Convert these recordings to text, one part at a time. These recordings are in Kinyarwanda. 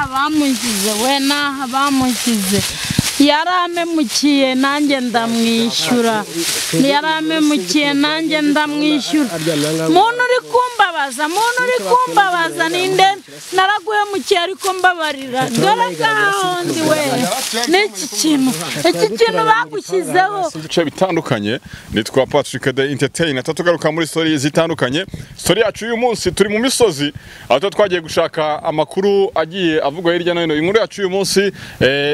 bamushyize we naha bamushyize yaramemukiye nanjye ndamwishyura yaramemukiye nanjye ndamwishyura muntu uri kumbabaza ninde naraguhemukiye ariko mbabarira dore gahonzi we n'iki kintu bagushyizeho ibice bitandukanye nitwa Patrick the Entertainer tatugaruka muri story zitandukanye story yacu uyu munsi turi mu misozi aho twagiye gushaka amakuru agiye avugwa hirya no hino inkuru yacu uyu munsi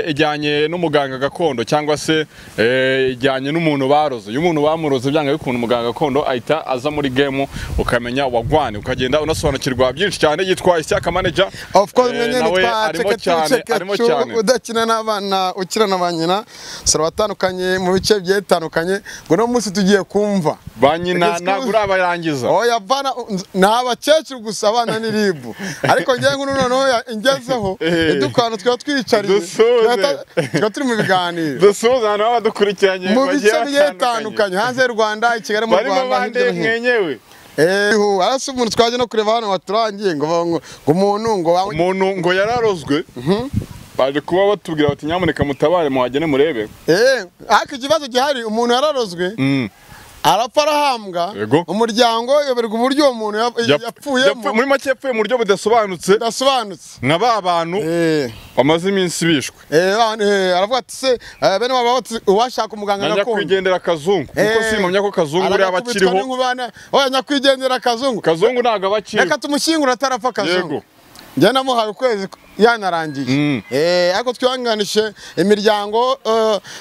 ijyanye n'umuganga gakondo cyangwa se ijyanye n'umuntu baroze uyu muntu bamuroze byanga bikuntu umuganga gakondo ahita aza muri game ukamenya wagwane ukagenda unasobanukirwa byinshi cyane yitwa Ishyaka Manager of course mwenye arimo cyane udakina n'abana ukira n'abanyina sara batandukanye mu bice byetandukanye ngo no munsi tugiye kumva banyina nagura abarangiza oya bana n'abakecuru gusa abana n'iribu ariko ngiye ngo noneho ingezeho edukano twa twicariye twa turi mu biganiro dusuza n'abadukurikiranye mu bice byetandukanye hanze y'u Rwanda Kigali mu Rwanda mwenyewe arasa umuntu twaje no kureba hano waturangiye ngo umuntu ngo yararozwe baje kuba batubwira bati nyamuneka mutabare muhagene murebe ariko ikibazo gihari umuntu yararozwe arapfa arahambwa umuryango yoberwa uburyo umuntu yapfuyemo muri make yapfuye mu buryo budasobanutse nka ba bantu bamaze iminsi bishwe aravuga ati se bene baba uwashaka umuganga gakondo nyakwigendera kazungu kuko simamya ko kazungu uri abakiriho oya nyakwigendera kazungu ntago abakiriho reka tumushyingura atarapfa kazungu njye namuhaye ukwezi yanarangiye ariko twihanganishe imiryango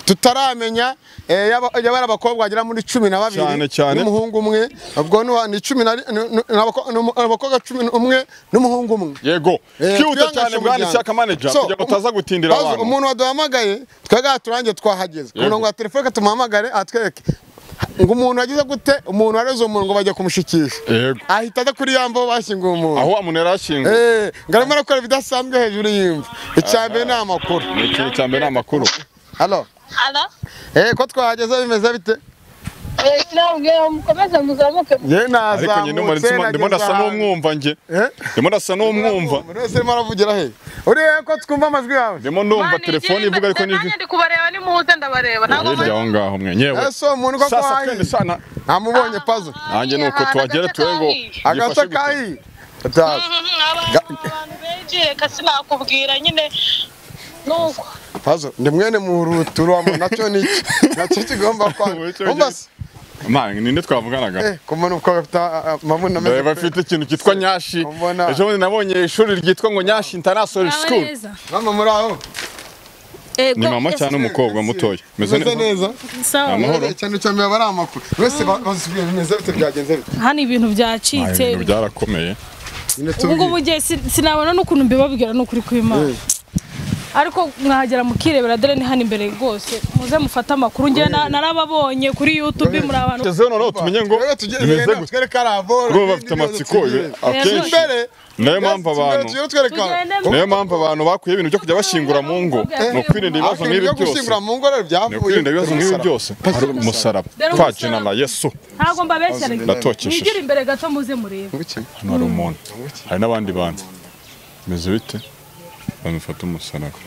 tutaramenya y'abari abakobwa bagera muri 12 n'umuhungu umwe ubwo ni 10 n'abakobwa 11 n'umuhungu umwe yego cyihuta cyane bwana Ishyaka Manager kugira ngo taza gutindira abantu umuntu waduhamagaye twega turangiye twahageze kuno ngo telefone tumuhamagare atwereke ngo umuntu agize gute umuntu areze umuntu ngo bajye kumushikisha ahita aza kuri yambo bashyinguye umuntu aho umuntu yarashyinguye ngarimo arakora bidasanzwe hejuru y'imva icyambere n'amakuru icyambere n'amakuru halo ko twahageze bimeze bite mukomeze muzamuke ariko nyine ndimo ndasa n'umwumva nge ndimo ndasa n'umwumva mwese maravugira he uriye ko twumva amajwi yawe ndimo ndumva telefone ivuga ariko nijwi ndi kubareba ni muze ndabareba ntabwo aho ngaho mwenyewe eso umuntu ko kwahaye namubonye puzzle nanjye nuko tuhagera twego agace kayi abantu benshi reka sinakubwira nyine nuko puzzle ndi mwene muruturo nacyo kigomba kwa Mani ninde twavuganaga kumana uko mabuna meze bafite ikintu cyitwa Nyashi ejo bundi nabonye ishuri ryitwa ngo Nyashi International School mama muri aho ni mama cyane umukobwa mutoya meze neza sawa cyane cyane bari amakuru wese basubiye bimeze bite byagenze bite hani ibintu byacitse ibintu byarakomeye ubwo bugiye sinabona n'ukuntu mbibabwira no kuri kw'Imana ariko mwahagera mukirebera dore ni hano imbere rwose muze mufata amakuru nge narababonye kuri YouTube muri abantu tezo no tumenye ngo bimeze gutwere karavo bro bafite amatsiko akenshi nayo mpamvu abantu bakuye ibintu byo kujya bashingura mu ngo no kwirinda ibibazo nk'ibi byose gushyingura mu ngo rero byavuye kwirinda ibibazo nk'ibi byose umusaraba twajina na Yesu ntago mbabeshyere ndatokesheje nigire imbere gato muze murebe hano hari umuntu hari n'abandi bantu meze bite bamufata umusaraba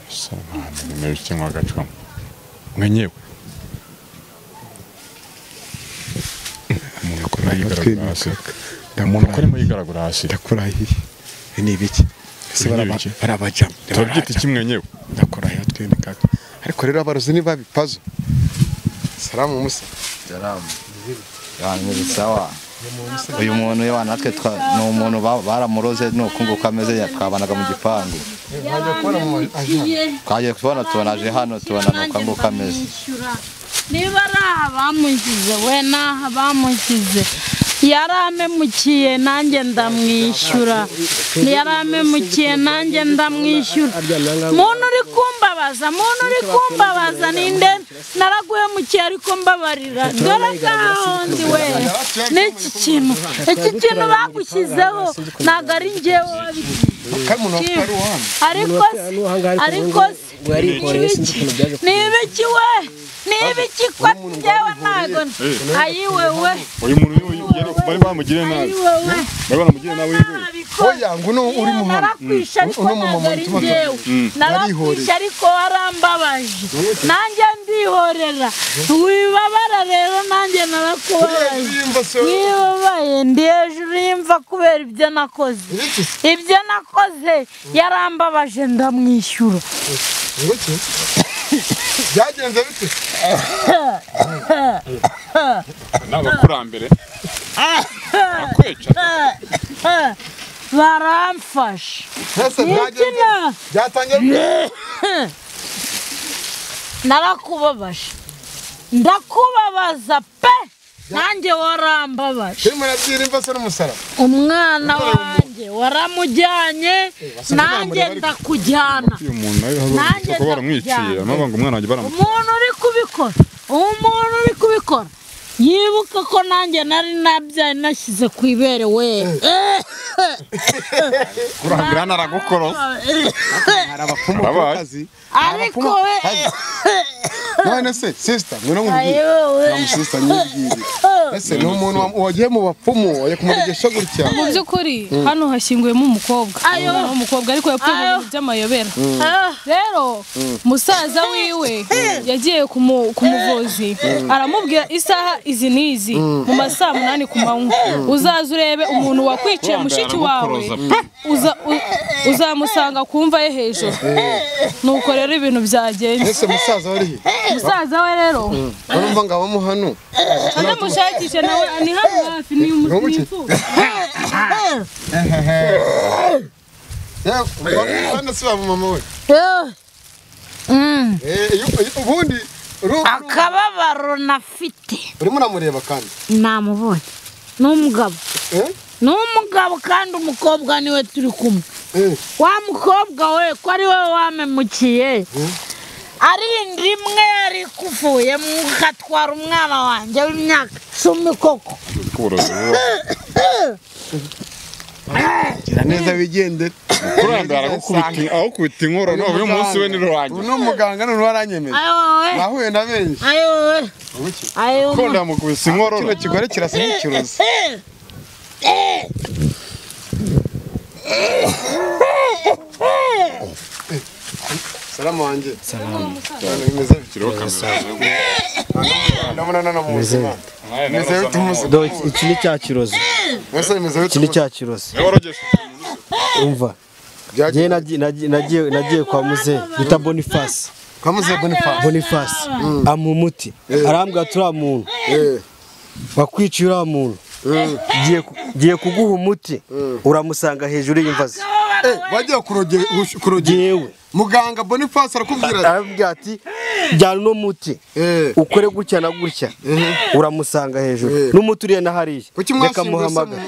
sabana nimebike mwagacwa mwenyewe umuntu akora yigaragura hasi ndakurahiye ni ibiki ese barabaja turabyita iki mwenyewe ndakurahiye twene kaka ariko rero abarozi ni babi puzzle salamu musa salamu yani sawa uyu muntu y'abana natwe ni umuntu baramuroze nuko ngo kameze twabanaga mu gipangu twagiye tubona aje hano tubona nuko ngo kameze niba ari bamushyize we naha bamushyize yaramemukiye nanjye ndamwishyura yaramemukiye nanjye ndamwishyura muntu uri kumbabaza ninde naraguhemukiye ariko mbabarira dore gahonzi we n'iki kintu bagushyizeho ntabwo ari njyewe ariko nibiki we nibiki kwa njyewe ntago ayiwewe uyu muntu bari bamugire nabi bari bamugire nabi oya nguno uri muhano narakwisha ariko narakwisha ariko warambabaje nanjye ndihorera wibabara rero nanjye narakubabaje wibabaye ndi hejuru y'imva kubera ibyo nakoze yarambabaje ndamwishyura byagenze bite n'abakurambere akweca baramfasha byatangiye narakubabaje ndakubabaza pe nanjye warambabaje umwana wanjye waramujyanye nanjye ndakujyana nanjye ndakujyana umuntu uri kubikora yibuka ko nanjye nari nabyaye nashyize ku ibere we kurangira naragukoro ariko we none se sister ngwino nkubwire na sister nyibwire ese ni umuntu wagiye mu bapfumu waje kumuregesha gutya mu by'ukuri hano hashyinguyemo umukobwa ariko yapfuye mu by'amayobera rero musaza wiwe yagiye ku muvuzi aramubwira isaha izi nizi mu masaa 8 ku manywa uzaza urebe umuntu wakwiciye mushiki wawe uzamusanga kumva ye hejuru nuko rero ibintu byagenze ese musaza wari musaza we rero urumva ngabamo hano mushakishe nawe ni hano hafi ni umusifu bana siba mama we ubundi akababaro nafite urimo namureba kandi namubonye n'umugabo kandi umukobwa niwe turi kumwe wa mukobwa we ko ari we wamemukiye arindi rimwe ari kuvuye mukatwara umwana wanjye w'imyaka 10 koko neza bigende kurandara gukubita aho kubita inkoro no uyu munsi we ni rurangiye uno muganga none waranyemeye nahuye na benshi ayo ko ndamukubisa inkoro kino kigore kirasa n'ikirozi salamu wanjye salamu imeze iki ni cya kirozi iki ni cya kirozi umva nagiye kwa muzehe bita Boniface kwa muzehe Boniface amu muti arambwa turi muntu wakwiciye uri muntu giye kuguha umuti uramusanga hejuru y'imvazi bagiye kurogera muganga Boniface arakubwira ati jyana no muti ukore gutya na gutya uramusanga hejuru n'umuti uriye na hariya reka muhamagara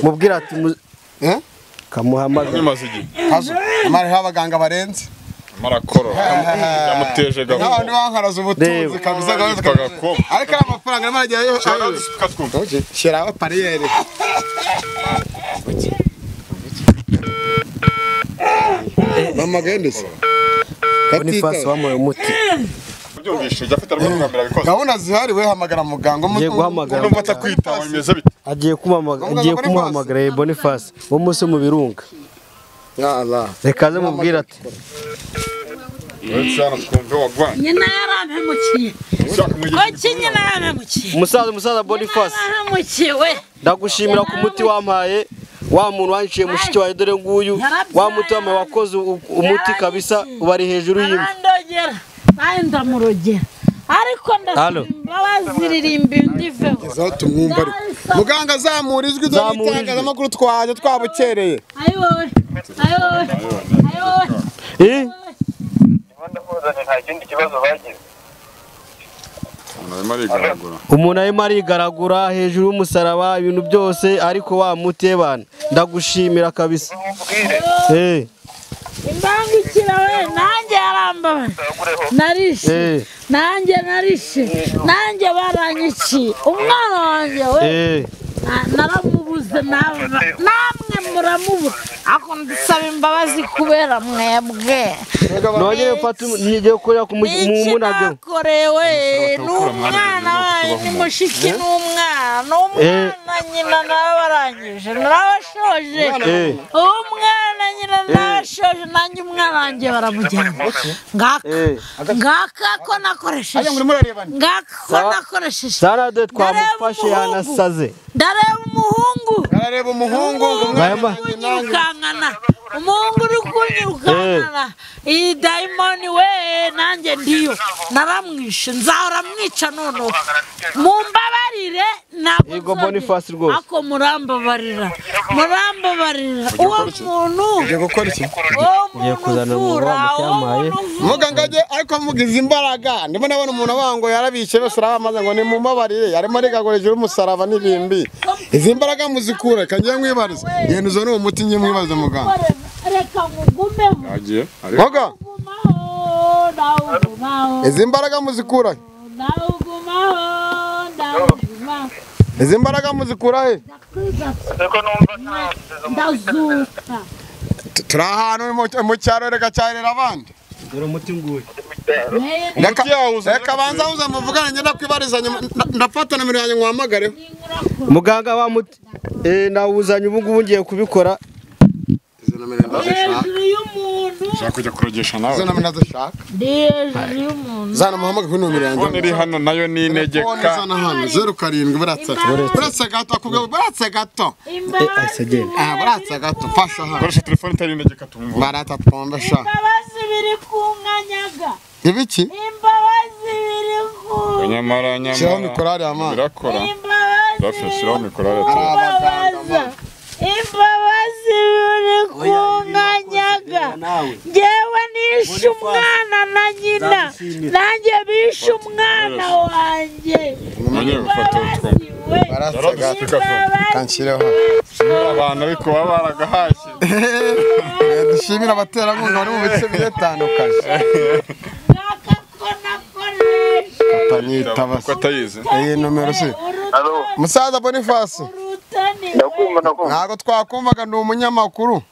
mubwira ati kamuhamagara hazo amare abaganga barenze marakoro yamuteje gahunda n'abandi bankaraza ubutunzi kabisa ariko amafaranga n'amajyayo shira pariyeri mama gendese Boniface wamuye umuti gahunda zihari we hamagara muganga umufata kwitaba bimeze bite agiye kumuhamagara Boniface wo munsi mu birunga ya Allah reka ze mubwira ati nyina yarampemukiye umusaza Boniface ndagushimira ku muti wampaye wa muntu wanciye mushiki wawe dore nguyu wa muti wampaye wakoze umuti kabisa ubari hejuru y'imva ndamurogera ariko ndaziririmba ndiveho zatumwumva muganga zamura ijwi ry'itangazamakuru twaje twabukereye umuntu arimo arigaragura hejuru y'umusaraba ibintu byose ariko wa muti bana ndagushimira kabisa imbangukira we nanjye yarambabaye narishe nanjye baranyiciye umwana wanjye we naramubuze murabuze namwe muramubura ako ndasaba imbabazi kubera mwebwe nongere mfata nigiye kurya ku munage korewe n'umwana ni mushiki n'umwana nyina nabarangije narabashoje umwana nyina narashoje nanjye umwana wanjye baramujyana ngaka ko nakoresheje sarade twamufashe yanasaze ndareba umuhungu unyirukangana umuhungu uri kunyirukangana iyi dayimoni we nanjye ndiyo naramwishe nzahora mwica noneho mumbabarire yego Boniface rwose ako murambabarira uwo muntu ugiye gukora iki ugiye kuzana umuntu wamucyamaye muganga aje ariko mugize imbaraga ndimo nabona umuntu abango yarabishe bose aramaze ngo ni mumbabarire arimo arigagoreje umusaraba n'ibimbi izi mbaraga muzikura kangiye mwibariza yenduzo no umuti ngiye mwibaza muganga reka mugumeho agiye Moga izi mbaraga muzikura izi mbaraga muzikura he turi ahantu mu cyaro reka cyarira abandi dore umuti nguye reka banza uza muvugane ngenda kwibarizanya ndafata nomero yanjye nguhamagareho muganga wa muti nawuzanye ubu ngubu ngiye kubikora izo nomero ndazishaka ushaka kujya kurogesha nawe izo nomero ndazishaka zana muhamagare kuri nomero yanjye phone iri hano nayo ni integeka zana hano 07 buratse gato akubwira buratse gato buratse gato fasha hano koresha telefone itari integeka tumva barata twombe sha imbabazi biri kunkanyaga ibiki imbabazi biri ku nyamara shiraho mikorari ama birakora imbabazi shiraho mikorari imbabazi biri kunkanyaga njyewe nishe umwana na nyina nanjye bishe umwana wanjye baratse gato kanshyireho abantu ariko baba baragahashye dushimira abaterankunga bari mu bice bitandukanye ko atayizi iyi nomero se musaza Boniface ntabwo twakumvaga ndi umunyamakuru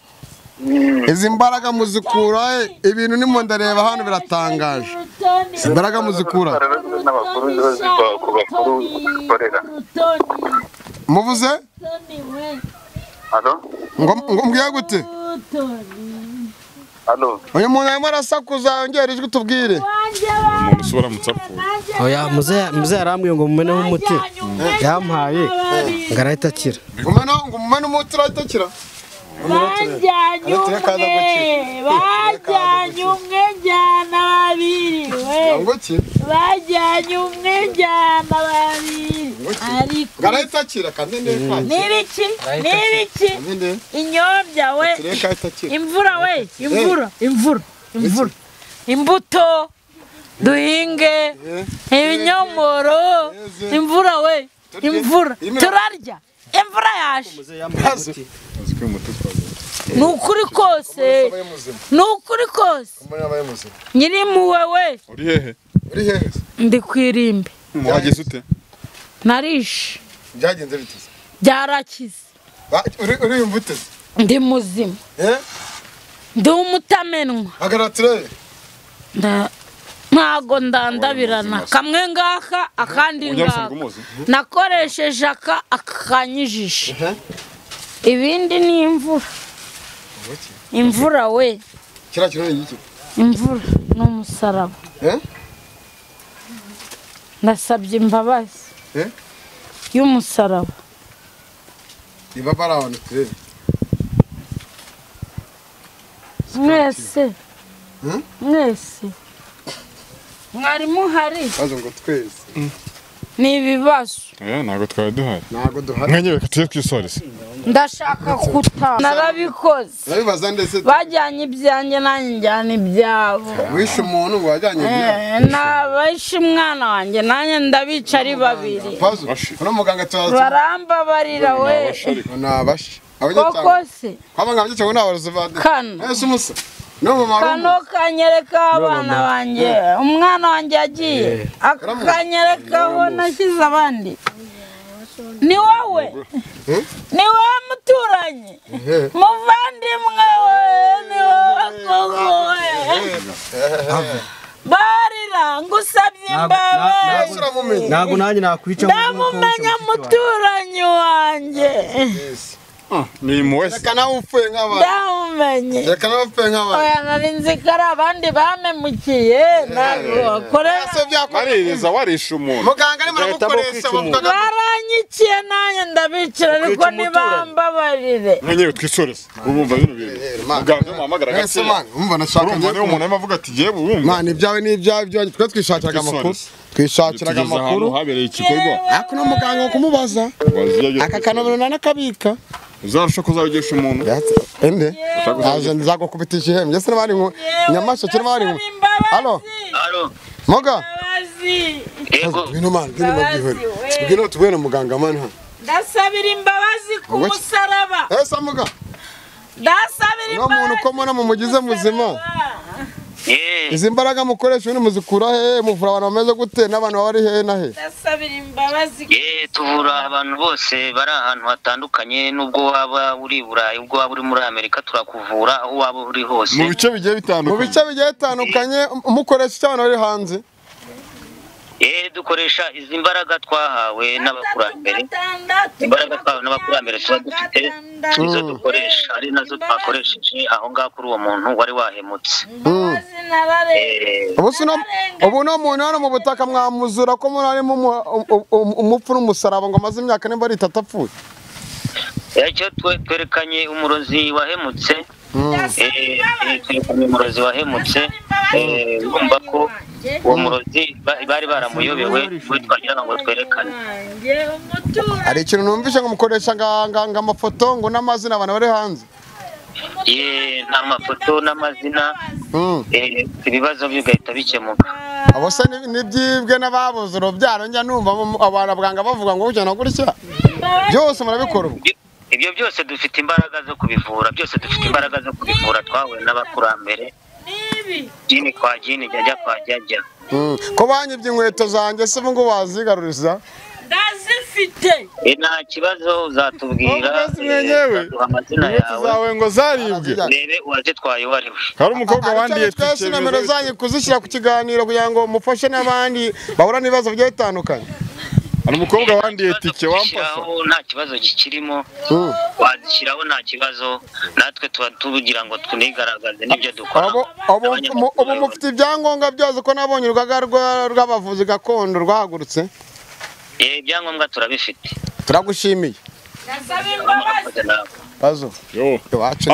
izi mbaraga muzikura ibintu nimo ndareba hano biratangaje izi mbaraga muzikura muvuze ngo mbwiye gute uyu muntu arimo arasakuza yongera ijwi tubwire umuntu usubira mutsapfuye oya muze yarambwiye ngo mumeneho umuti yampaye ngo arahita akira ngo mumene umuti urahita akira bajyanye umwe njyana babiri bajyanye umwe njyana babiri ariko garahita akira kandi neza nibiki inyombya we imvura we imvura imbuto duhinge ibinyomoro imvura we turarya imvura yaje nukuri kose nyiri muwe we uri hehe ndi kwirimbe wageze ute narishe byagenze bite byarakize uri imvute ndi muzima ndi umutamenwa agaratire ntago ndandabirana kamwe ngaka akandi ngaka nakoresheje akanyijisha ibindi ni imvura we kira kino yiki imvura n'umusaraba nasabye imbabazi y'umusaraba ibabara abantu turebe mwese mwari muhari ngo twese ni ibibazo ntabwo twari duhari ntabwo duhari mwenye reka tujye twisoreza ndashaka kuta narabikoze nabibaza ndetse bajyanye ibyanjye nanjye njyana ibyabo wishe umuntu ngo wajyanye ibyawe nabishe umwana wanjye nanjye ndabica ari babiri uno muganga barambabarira we nabashi koko se kwabanga byo cyangwa nabaruze bade kano ese umusa no mu marumu kano kanyereka abana banjye umwana wanjye yagiye akanyereka aho nashyize abandi ni wowe ni wowe muturanyi muvandimwe we ni wowe barira ngusabye imbabazi ntabwo nanjye nakwica ndamumenya muturanyi wanjye ni muwese reka nawe upfuye nk'abandi ndamumenye reka nawe upfuye nk'abandi oya nari nzi ko ari abandi bamemukiye ntabwo wakorera baririza warisha umuntu muganga arimo aramukoresha baranyikiye nanjye ndabicira ariko ntibambabarire nyewe twisoreze urumva bino bintu muganga muhamagara ese gakeya mani umva nashaka urumva niyo umuntu arimo avuga ati yewe urumva mani ibyawe n'ibyawe twe twishakiraga amakuru twishakiraga amakuru habereye igikorwa ariko no muganga wo kumubaza aka kanomero nanakabika uzarusha kuzabigisha umuntu ende aje nzagukubitisha ihembe ese n'abari nyamasha kirimo bari halo moga ngwino mani ngwino mabwihore ngwino tubwene muganga mani hano ndasabira imbabazi ku musaraba ese moga ndasabira imbabazi no muntu uko mbona mumugize muzima izi mbaraga mukoresha ubundi muzikura he muvura abantu bameze gute n'abantu bari he na he ndasabira imbabazi tuvura abantu bose bari ahantu hatandukanye nubwo waba uri Burayi ubwo waba uri muri Amerika turakuvura aho waba uri hose mu bice bigiye bitandukanye mukoresha icyo abantu bari hanze dukoresha izi mbaraga twahawe n'abakurambere imbaraga twahawe n'abakurambere tuba dufite nizo dukoresha ari nazo twakoresheje aho ngaho kuri uwo muntu wari wahemutse ubu no muntu hano mu butaka mwamuzura ko muri harimo umupfu n'umusaraba ngo amaze imyaka nimba ari 3 apfuye icyo twerekanye umurozi wahemutse twerekanye umurozi wahemutse urumva ko uwo murozi bari baramuyobewe we twagira ngo twerekane hari ikintu numvishe ngo mukoresha nga amafoto ngo n'amazina abantu bari hanze nta mafoto n'amazina ibibazo bigahita bikemuka abo se nibyibwe n'ababuze urubyaro njya numva abantu bwanga bavuga ngo gutya na gutya byose murabikora ibyo byose dufite imbaraga zo kubivura twahuye n'abakurambere jini kwa jini jajya kwa jajya ko banyibye inkweto zanjye se ngo wazigaruriza ndazifite nta kibazo uzatubwira amazina yawe ngo zaribwe rebe uwazitwaye wari we hari umukobwa wandiye twese nomero zanyu kuzishyira ku kiganiro kugira ngo mufashe n'abandi bahura n'ibibazo bigiye bitandukanye hari umukobwa wandiye tike wamfasha nta kibazo kikirimo wazishyiraho nta kibazo natwe tuba tugira ngo tunigaragaze n'ibyo dukora ubu mufite ibyangombwa byose ko nabonye urugaga rw'abavuzi gakondo rwahagurutse ibyangombwa turabifite turagushimiye ndasabira imbabazi bazo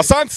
asante